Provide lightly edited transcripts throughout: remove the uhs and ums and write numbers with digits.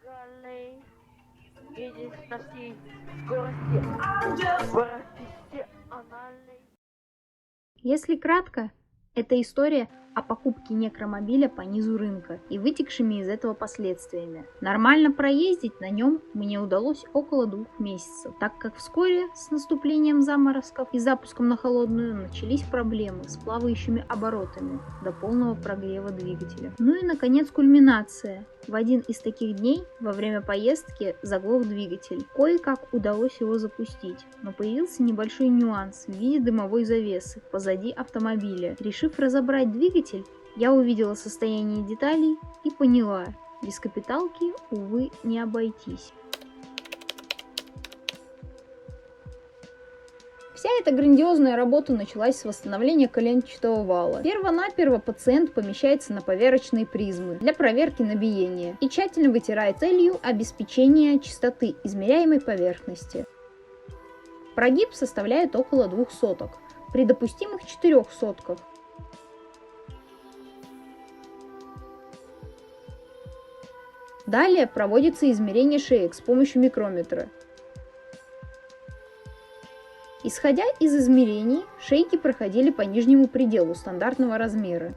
Галлей едет на всей скорости анальной. Если кратко, это история о покупке некромобиля по низу рынка и вытекшими из этого последствиями. Нормально проездить на нем мне удалось около 2 месяцев, так как вскоре с наступлением заморозков и запуском на холодную начались проблемы с плавающими оборотами до полного прогрева двигателя. Ну и наконец кульминация. В один из таких дней во время поездки заглох двигатель. Кое-как удалось его запустить, но появился небольшой нюанс в виде дымовой завесы позади автомобиля. Решив разобрать двигатель, я увидела состояние деталей и поняла, без капиталки, увы, не обойтись. Вся эта грандиозная работа началась с восстановления коленчатого вала. Первонаперво пациент помещается на поверочные призмы для проверки на биение и тщательно вытирает целью обеспечения чистоты измеряемой поверхности. Прогиб составляет около 2 соток, при допустимых 4 сотках. Далее проводится измерение шеек с помощью микрометра. Исходя из измерений, шейки проходили по нижнему пределу стандартного размера.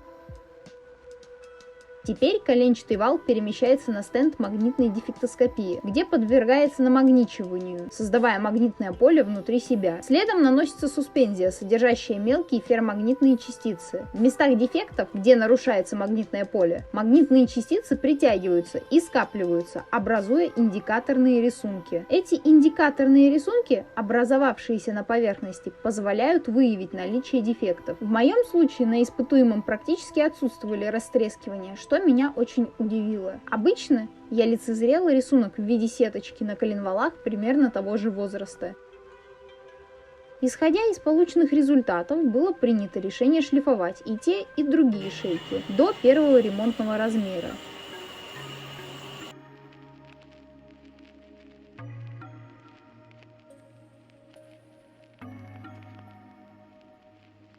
Теперь коленчатый вал перемещается на стенд магнитной дефектоскопии, где подвергается намагничиванию, создавая магнитное поле внутри себя. Следом наносится суспензия, содержащая мелкие ферромагнитные частицы. В местах дефектов, где нарушается магнитное поле, магнитные частицы притягиваются и скапливаются, образуя индикаторные рисунки. Эти индикаторные рисунки, образовавшиеся на поверхности, позволяют выявить наличие дефектов. В моем случае на испытуемом практически отсутствовали растрескивания, что меня очень удивило. Обычно я лицезрела рисунок в виде сеточки на коленвалах примерно того же возраста. Исходя из полученных результатов, было принято решение шлифовать и те, и другие шейки до первого ремонтного размера.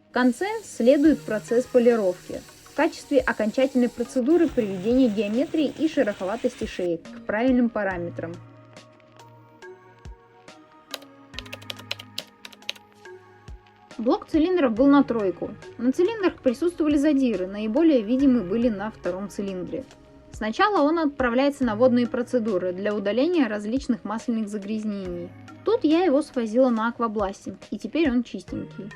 В конце следует процесс полировки. В качестве окончательной процедуры приведения геометрии и шероховатости шеек к правильным параметрам. Блок цилиндров был на тройку. На цилиндрах присутствовали задиры, наиболее видимы были на втором цилиндре. Сначала он отправляется на водные процедуры для удаления различных масляных загрязнений. Тут я его свозила на аквабластинг, и теперь он чистенький.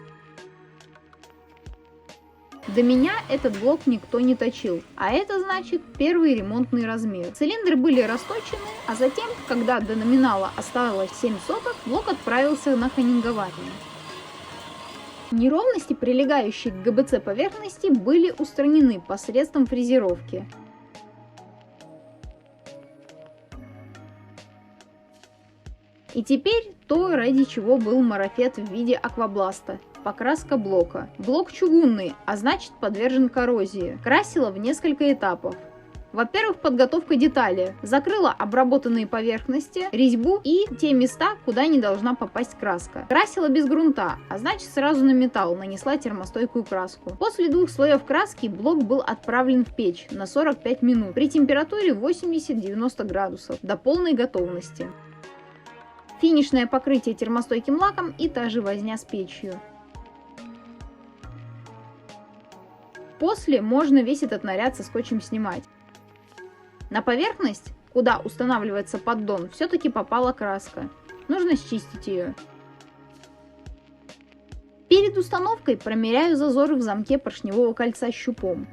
До меня этот блок никто не точил, а это значит первый ремонтный размер. Цилиндры были расточены, а затем, когда до номинала осталось 7 соток, блок отправился на хонингование. Неровности, прилегающие к ГБЦ поверхности, были устранены посредством фрезеровки. И теперь то, ради чего был марафет в виде аквабласта. Покраска блока. Блок чугунный, а значит подвержен коррозии. Красила в несколько этапов. Во-первых, подготовка детали. Закрыла обработанные поверхности, резьбу и те места, куда не должна попасть краска. Красила без грунта, а значит сразу на металл нанесла термостойкую краску. После 2 слоев краски блок был отправлен в печь на 45 минут при температуре 80-90 градусов до полной готовности. Финишное покрытие термостойким лаком и та же возня с печью. После можно весь этот наряд со скотчем снимать. На поверхность, куда устанавливается поддон, все-таки попала краска. Нужно счистить ее. Перед установкой промеряю зазоры в замке поршневого кольца щупом.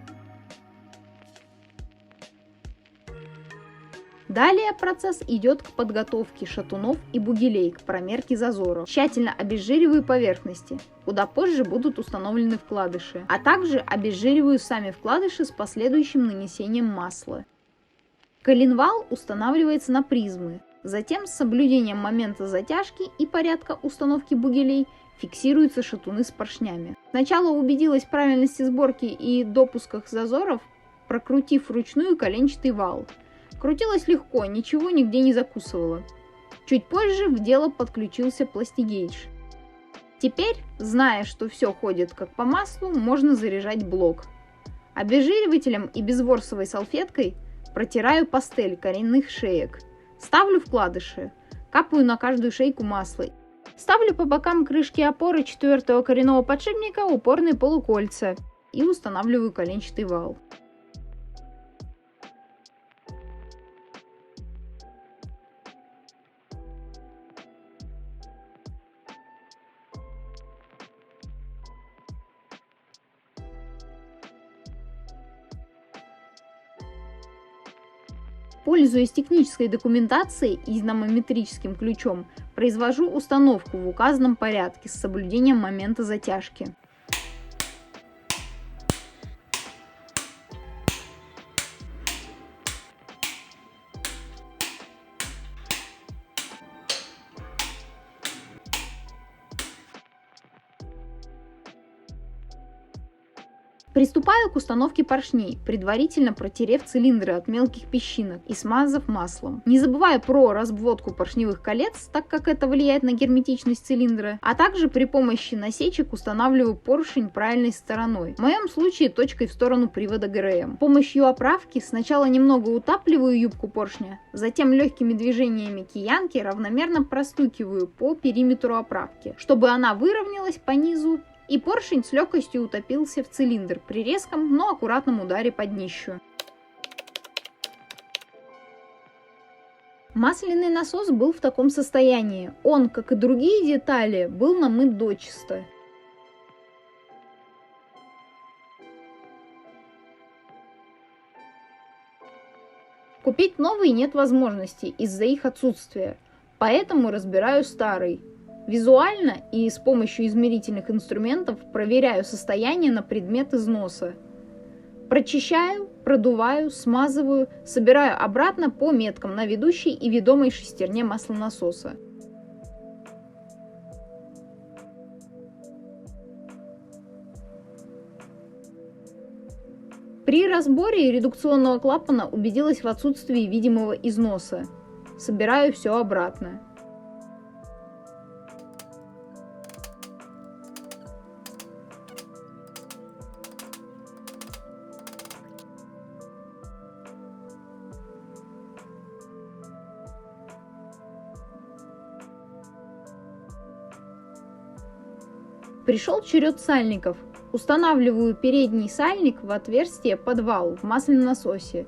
Далее процесс идет к подготовке шатунов и бугелей к промерке зазоров. Тщательно обезжириваю поверхности, куда позже будут установлены вкладыши, а также обезжириваю сами вкладыши с последующим нанесением масла. Коленвал устанавливается на призмы, затем с соблюдением момента затяжки и порядка установки бугелей фиксируются шатуны с поршнями. Сначала убедилась в правильности сборки и допусках зазоров, прокрутив вручную коленчатый вал. Крутилось легко, ничего нигде не закусывало. Чуть позже в дело подключился пластигейдж. Теперь, зная, что все ходит как по маслу, можно заряжать блок. Обезжиривателем и безворсовой салфеткой Протираю пастель коренных шеек. Ставлю вкладыши. Капаю на каждую шейку масло. Ставлю по бокам крышки опоры 4-го коренного подшипника упорные полукольца и устанавливаю коленчатый вал. Пользуясь технической документацией и динамометрическим ключом, произвожу установку в указанном порядке с соблюдением момента затяжки. Приступаю к установке поршней, предварительно протерев цилиндры от мелких песчинок и смазав маслом. Не забываю про разводку поршневых колец, так как это влияет на герметичность цилиндра, а также при помощи насечек устанавливаю поршень правильной стороной, в моем случае точкой в сторону привода ГРМ. С помощью оправки сначала немного утапливаю юбку поршня, затем легкими движениями киянки равномерно простукиваю по периметру оправки, чтобы она выровнялась по низу и поршень с легкостью утопился в цилиндр при резком, но аккуратном ударе по днищу. Масляный насос был в таком состоянии. Он, как и другие детали, был намыт дочисто. Купить новый нет возможности из-за их отсутствия, поэтому разбираю старый. Визуально и с помощью измерительных инструментов проверяю состояние на предмет износа. Прочищаю, продуваю, смазываю, собираю обратно по меткам на ведущей и ведомой шестерне маслонасоса. При разборе редукционного клапана убедилась в отсутствии видимого износа. Собираю все обратно. Пришел черед сальников. Устанавливаю передний сальник в отверстие под вал в масляном насосе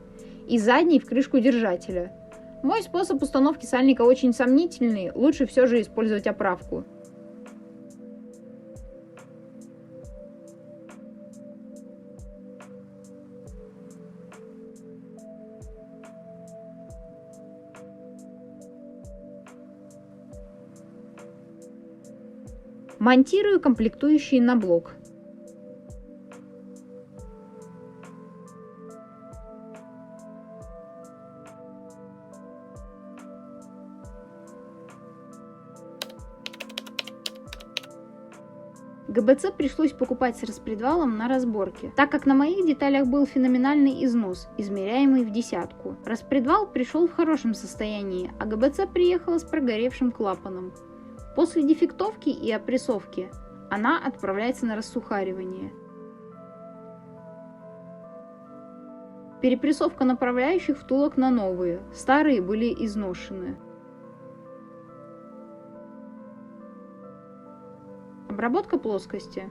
и задний в крышку держателя. Мой способ установки сальника очень сомнительный, лучше все же использовать оправку. Монтирую комплектующие на блок. ГБЦ пришлось покупать с распредвалом на разборке, так как на моих деталях был феноменальный износ, измеряемый в десятку. Распредвал пришел в хорошем состоянии, а ГБЦ приехала с прогоревшим клапаном. После дефектовки и опрессовки она отправляется на рассухаривание. Перепрессовка направляющих втулок на новые, старые были изношены. Обработка плоскости.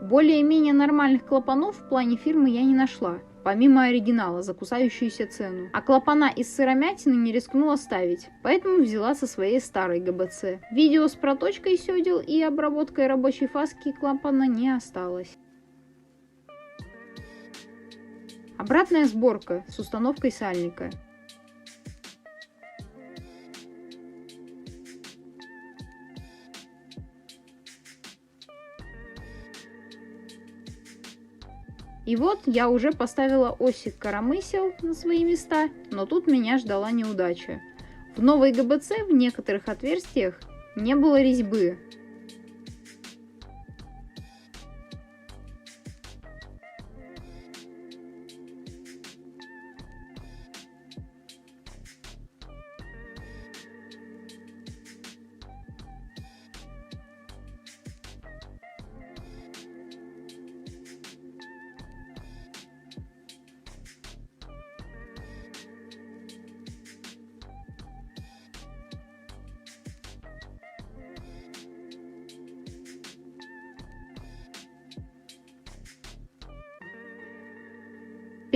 Более-менее нормальных клапанов в плане фирмы я не нашла, помимо оригинала за кусающуюся цену. А клапана из сыромятины не рискнула ставить, поэтому взяла со своей старой ГБЦ. Видео с проточкой сёдел и обработкой рабочей фаски клапана не осталось. Обратная сборка с установкой сальника. И вот я уже поставила оси коромысел на свои места, но тут меня ждала неудача. В новой ГБЦ в некоторых отверстиях не было резьбы.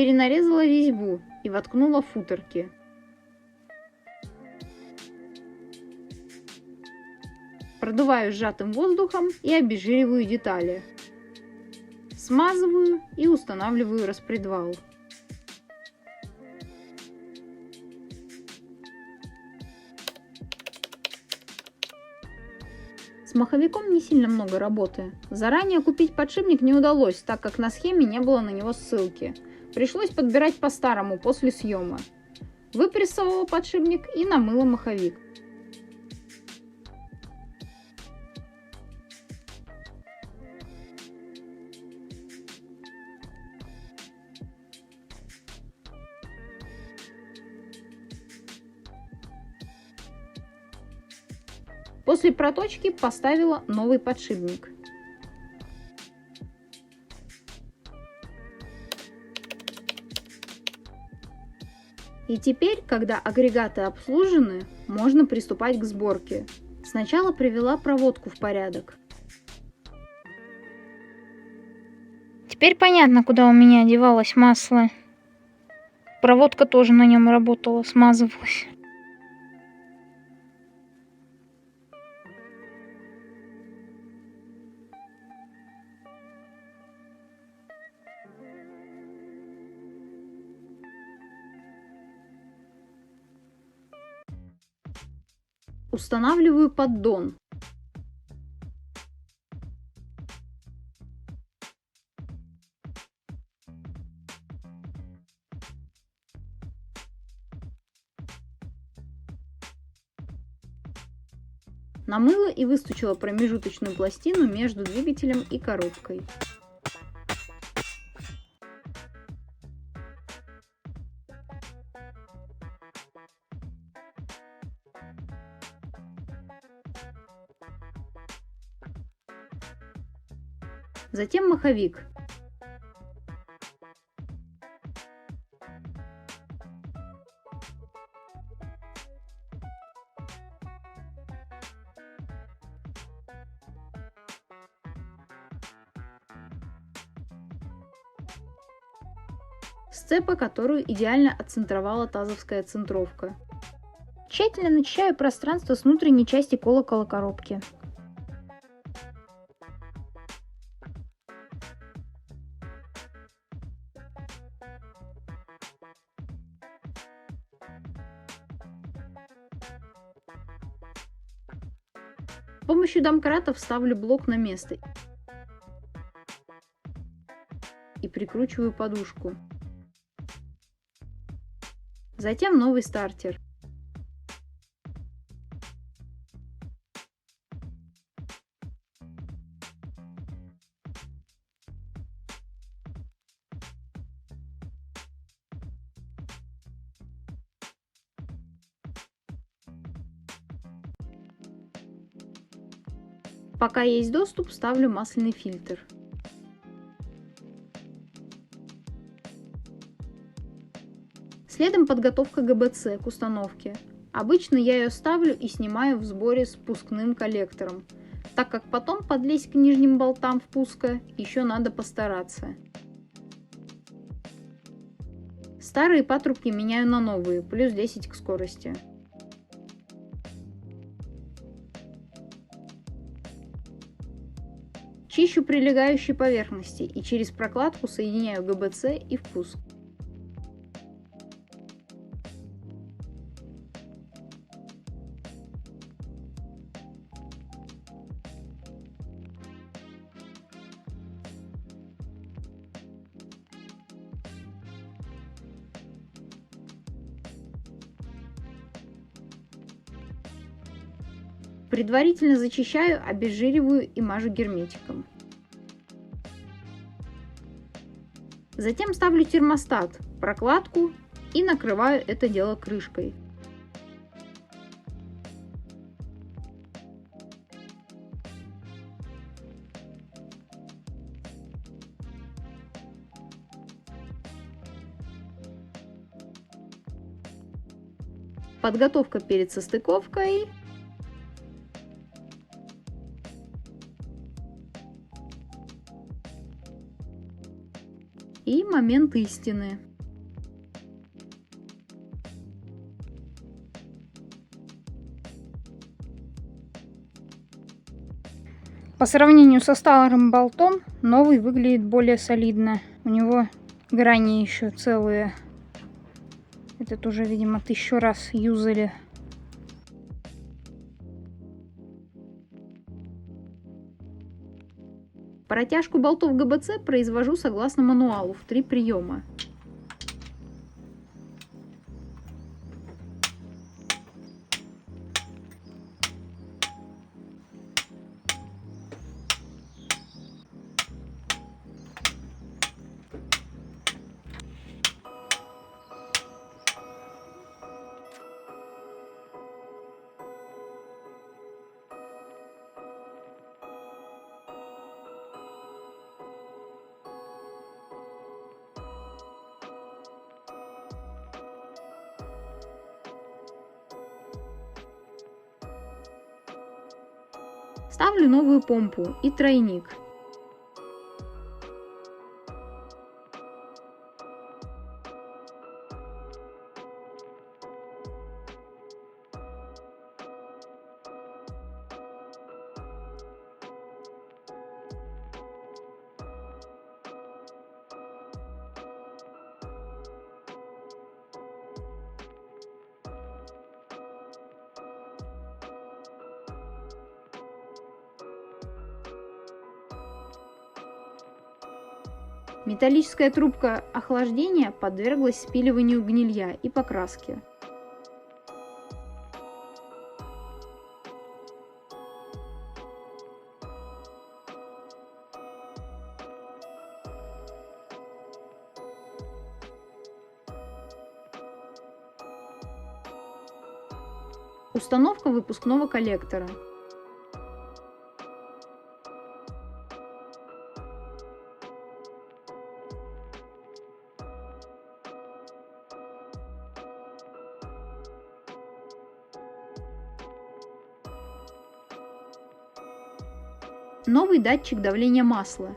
Перенарезала резьбу и воткнула в футерки. Продуваю сжатым воздухом и обезжириваю детали. Смазываю и устанавливаю распредвал. С маховиком не сильно много работы. Заранее купить подшипник не удалось, так как на схеме не было на него ссылки. Пришлось подбирать по-старому после съема. Выпрессовала подшипник и намыла маховик. После проточки поставила новый подшипник. И теперь, когда агрегаты обслужены, можно приступать к сборке. Сначала привела проводку в порядок. Теперь понятно, куда у меня девалось масло. Проводка тоже на нем работала, смазывалась. Устанавливаю поддон. Намыла и выстучила промежуточную пластину между двигателем и коробкой. Затем маховик. Сцепа, которую идеально отцентровала тазовская центровка. Тщательно начищаю пространство с внутренней части колокола коробки. С помощью домкрата вставлю блок на место и прикручиваю подушку. Затем новый стартер. Пока есть доступ, ставлю масляный фильтр. Следом подготовка ГБЦ к установке. Обычно я ее ставлю и снимаю в сборе с впускным коллектором, так как потом подлезть к нижним болтам впуска еще надо постараться. Старые патрубки меняю на новые, плюс 10 к скорости. Чищу прилегающие поверхности и через прокладку соединяю ГБЦ и впуск. Предварительно зачищаю, обезжириваю и мажу герметиком. Затем ставлю термостат, прокладку и накрываю это дело крышкой. Подготовка перед состыковкой. И момент истины. По сравнению со старым болтом, новый выглядит более солидно. У него грани еще целые. Этот уже, видимо, 1000 раз юзали. Протяжку болтов ГБЦ произвожу согласно мануалу в 3 приема. Ставлю новую помпу и тройник. Металлическая трубка охлаждения подверглась спиливанию гнилья и покраске. Установка выпускного коллектора. Новый датчик давления масла.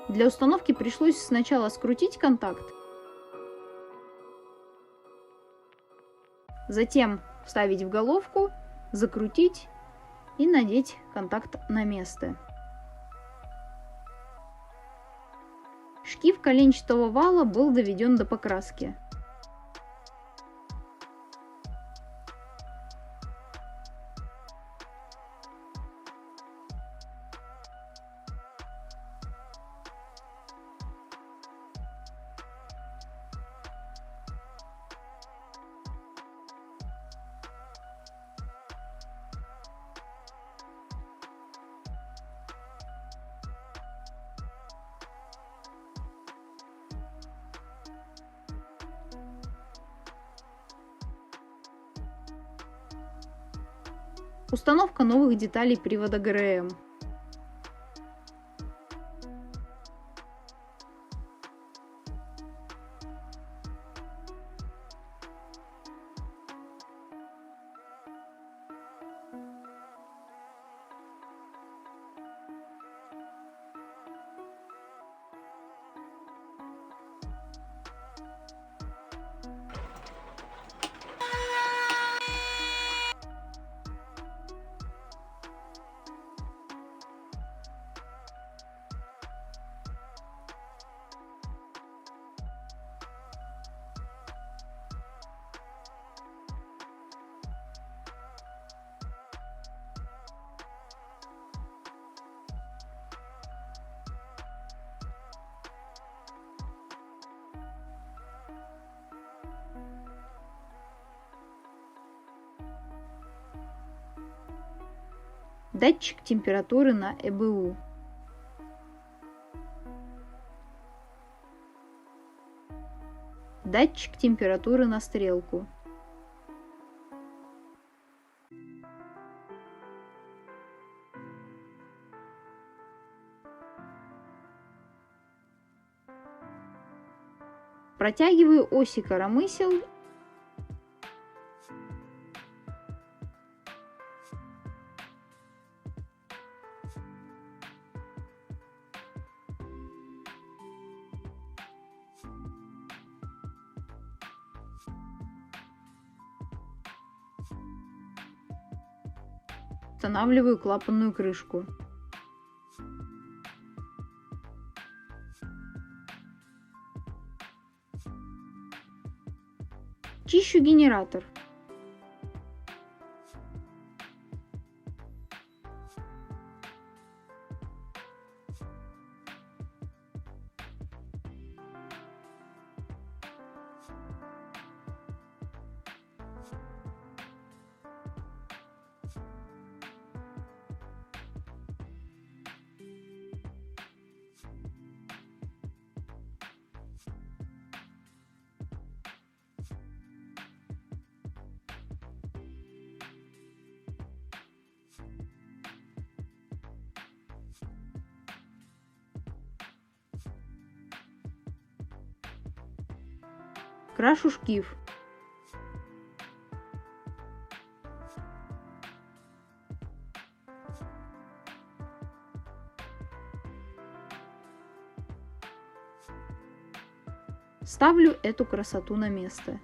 Для установки пришлось сначала скрутить контакт, затем вставить в головку, закрутить и надеть контакт на место. Шкив коленчатого вала был доведен до покраски. Установка новых деталей привода ГРМ. Датчик температуры на ЭБУ. Датчик температуры на стрелку. Протягиваю оси коромысел . Устанавливаю клапанную крышку. Чищу генератор. Крашу шкив. Ставлю эту красоту на место.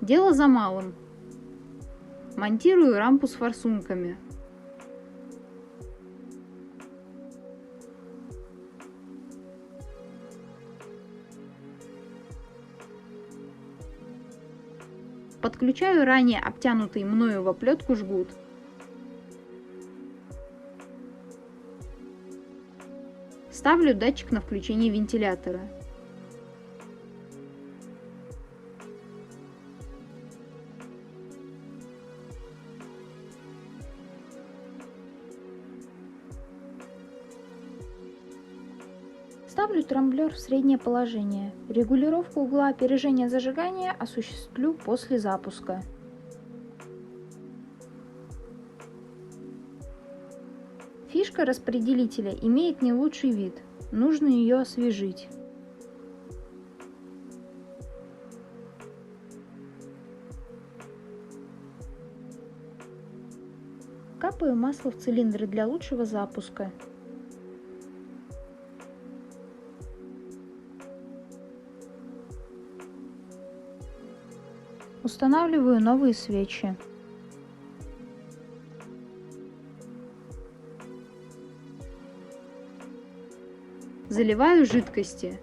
Дело за малым. Монтирую рампу с форсунками. Подключаю ранее обтянутый мною в оплетку жгут. Ставлю датчик на включение вентилятора. Ставлю трамблер в среднее положение. Регулировку угла опережения зажигания осуществлю после запуска. Фишка распределителя имеет не лучший вид. Нужно ее освежить. Капаю масло в цилиндры для лучшего запуска. Устанавливаю новые свечи. Заливаю жидкости.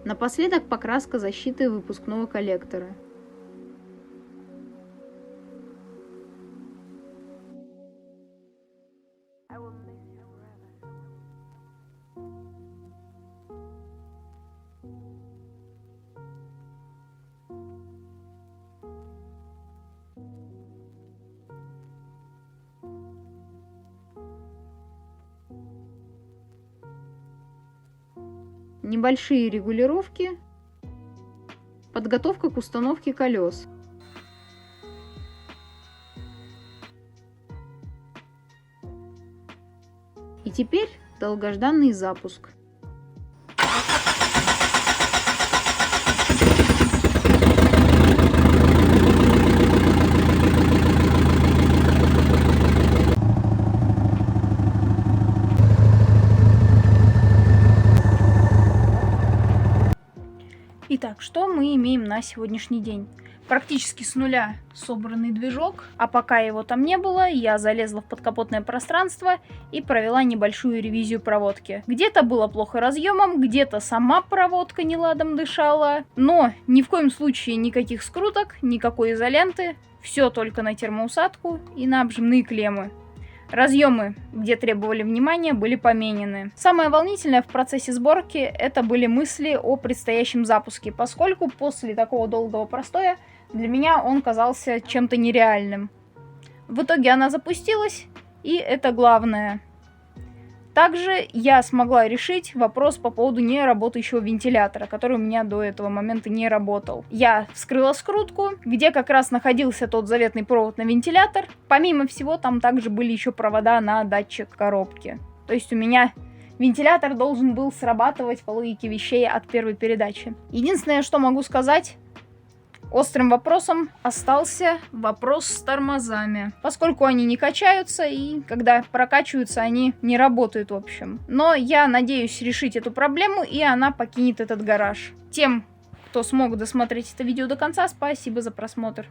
Напоследок покраска защиты выпускного коллектора. I will miss you forever. Небольшие регулировки Подготовка к установке колес. И теперь долгожданный запуск. Итак, что мы имеем на сегодняшний день? Практически с нуля собранный движок, а пока его там не было, я залезла в подкапотное пространство и провела небольшую ревизию проводки. Где-то было плохо разъемом, где-то сама проводка неладом дышала, но ни в коем случае никаких скруток, никакой изоленты, все только на термоусадку и на обжимные клеммы. Разъемы, где требовали внимания, были поменены. Самое волнительное в процессе сборки это были мысли о предстоящем запуске, поскольку после такого долгого простоя для меня он казался чем-то нереальным. В итоге она запустилась, и это главное. Также я смогла решить вопрос по поводу неработающего вентилятора, который у меня до этого момента не работал. Я вскрыла скрутку, где как раз находился тот заветный провод на вентилятор. Помимо всего, там также были еще провода на датчик коробки. То есть у меня вентилятор должен был срабатывать по логике вещей от первой передачи. Единственное, что могу сказать... Острым вопросом остался вопрос с тормозами, поскольку они не качаются и когда прокачиваются, они не работают в общем. Но я надеюсь решить эту проблему, и она покинет этот гараж. Тем, кто смог досмотреть это видео до конца, спасибо за просмотр.